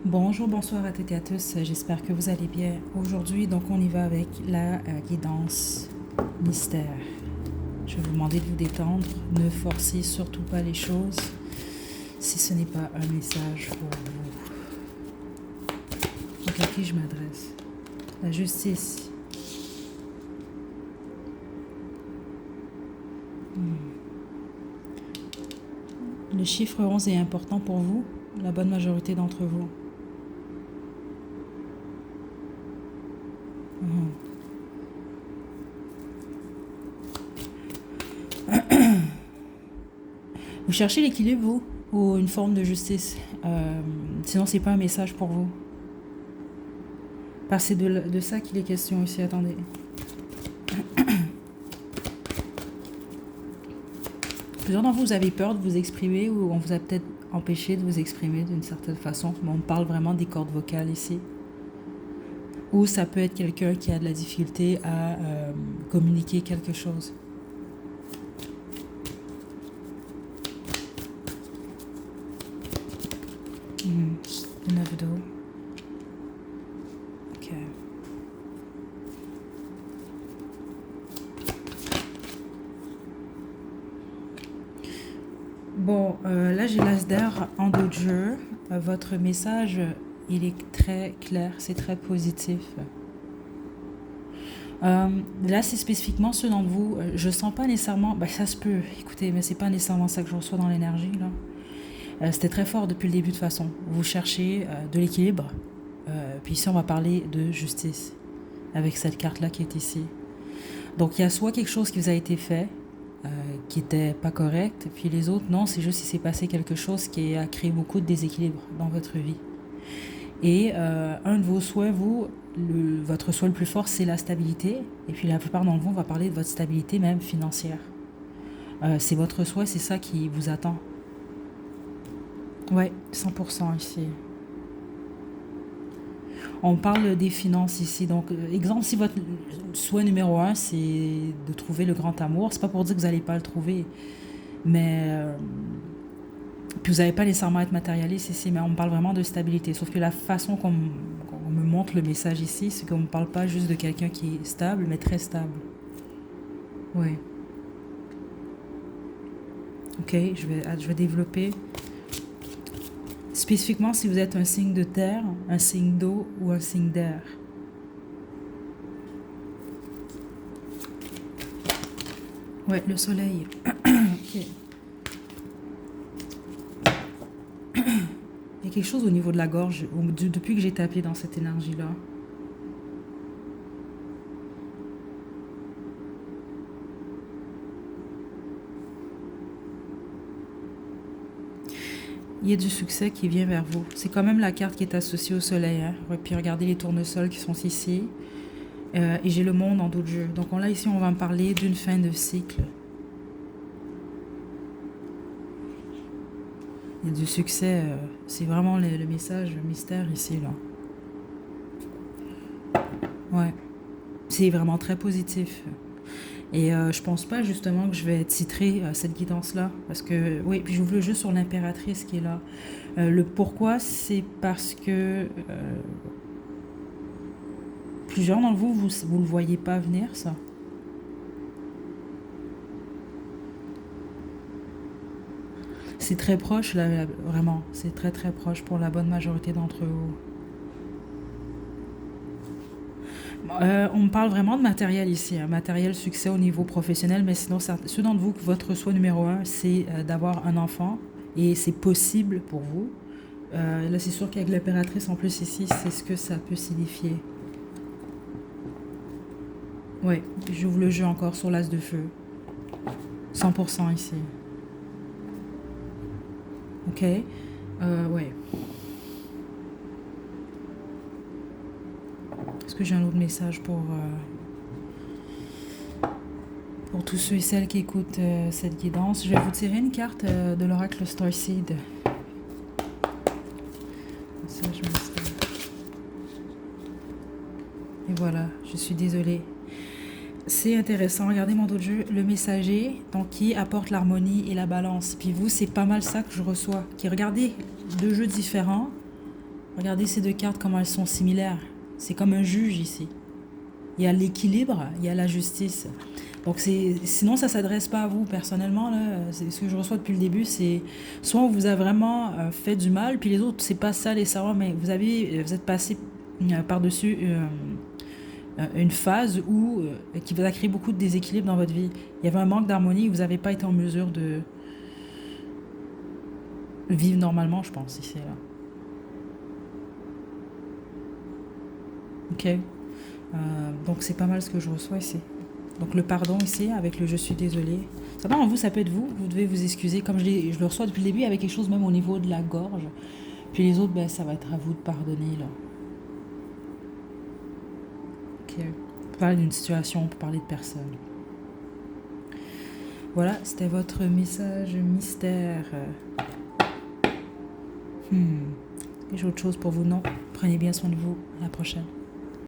Bonjour, bonsoir à toutes et à tous. J'espère que vous allez bien. Aujourd'hui, donc, on y va avec la guidance mystère. Je vais vous demander de vous détendre. Ne forcez surtout pas les choses si ce n'est pas un message pour vous. Donc, à qui je m'adresse? La justice. Le chiffre 11 est important pour vous, la bonne majorité d'entre vous. Vous cherchez l'équilibre, vous, ou une forme de justice. Sinon, c'est pas un message pour vous. Parce que c'est de ça qu'il est question ici. Attendez. Plusieurs d'entre vous, vous avez peur de vous exprimer ou on vous a peut-être empêché de vous exprimer d'une certaine façon. Mais on parle vraiment des cordes vocales ici. Ou ça peut être quelqu'un qui a de la difficulté à communiquer quelque chose. Le 9 d'eau. Ok. Bon, là j'ai l'as d'air en dos de jeu. Votre message, il est très clair, c'est très positif. Là, c'est spécifiquement ceux d'entre vous. Je sens pas nécessairement. Bah, ça se peut, écoutez, mais c'est pas nécessairement ça que je reçois dans l'énergie là. C'était très fort depuis le début de façon. Vous cherchez de l'équilibre. Puis ici, on va parler de justice avec cette carte-là qui est ici. Donc, il y a soit quelque chose qui vous a été fait qui était pas correct, puis les autres, non, c'est juste qu'il s'est passé quelque chose qui a créé beaucoup de déséquilibre dans votre vie. Et un de vos souhaits, votre souhait le plus fort, c'est la stabilité. Et puis la plupart d'entre vous, on va parler de votre stabilité même financière. C'est votre souhait, c'est ça qui vous attend. Ouais, 100% ici. On parle des finances ici. Donc, exemple, si votre souhait numéro un, c'est de trouver le grand amour, c'est pas pour dire que vous n'allez pas le trouver, mais puis vous n'allez pas nécessairement être matérialiste ici, mais on parle vraiment de stabilité. Sauf que la façon qu'on me montre le message ici, c'est qu'on ne parle pas juste de quelqu'un qui est stable, mais très stable. Oui. Ok, je vais développer. Spécifiquement si vous êtes un signe de terre, un signe d'eau ou un signe d'air. Ouais, le soleil. Ok. Il y a quelque chose au niveau de la gorge depuis que j'ai tapé dans cette énergie-là. Il y a du succès qui vient vers vous. C'est quand même la carte qui est associée au soleil. Hein. Puis regardez les tournesols qui sont ici. Et j'ai le monde en dos de jeu. Donc là, ici, on va me parler d'une fin de cycle. Il y a du succès. C'est vraiment le message, le mystère ici, là. Ouais. C'est vraiment très positif. Et je pense pas justement que je vais titrer cette guidance-là. Parce que, oui, puis j'ouvre le jeu sur l'impératrice qui est là. Le pourquoi, c'est parce que plusieurs d'entre vous, vous le voyez pas venir, ça. C'est très proche, là, vraiment. C'est très très proche pour la bonne majorité d'entre vous. On me parle vraiment de matériel ici, hein, matériel succès au niveau professionnel, mais sinon, ceux d'entre vous, votre souhait numéro un, c'est d'avoir un enfant, et c'est possible pour vous. Là, c'est sûr qu'avec l'impératrice, en plus, ici, c'est ce que ça peut signifier. Ouais, j'ouvre le jeu encore sur l'as de feu. 100% ici. Ok. Ouais. Est-ce que j'ai un autre message pour tous ceux et celles qui écoutent cette guidance? Je vais vous tirer une carte de l'oracle Starseed. Message mystère. Et voilà, je suis désolée. C'est intéressant, regardez mon dos de jeu, le messager, donc qui apporte l'harmonie et la balance. Puis vous, c'est pas mal ça que je reçois. Qui regardez deux jeux différents, Regardez ces deux cartes, comment elles sont similaires. C'est comme un juge ici. Il y a l'équilibre, il y a la justice. Donc sinon ça s'adresse pas à vous personnellement là. C'est ce que je reçois depuis le début, c'est soit on vous a vraiment fait du mal, puis les autres c'est pas ça les savoir, mais vous êtes passé par-dessus une phase où qui vous a créé beaucoup de déséquilibre dans votre vie. Il y avait un manque d'harmonie, vous n'avez pas été en mesure de vivre normalement, je pense ici là. Ok. Donc c'est pas mal ce que je reçois ici. Donc le pardon ici avec le je suis désolé. Ça va en vous, ça peut être vous. Vous devez vous excuser. Comme je le reçois depuis le début avec quelque chose même au niveau de la gorge. Puis les autres, ben, ça va être à vous de pardonner là. Ok. On peut parler d'une situation, on peut parler de personne. Voilà, c'était votre message mystère. J'ai autre chose pour vous? Non. Prenez bien soin de vous. À la prochaine.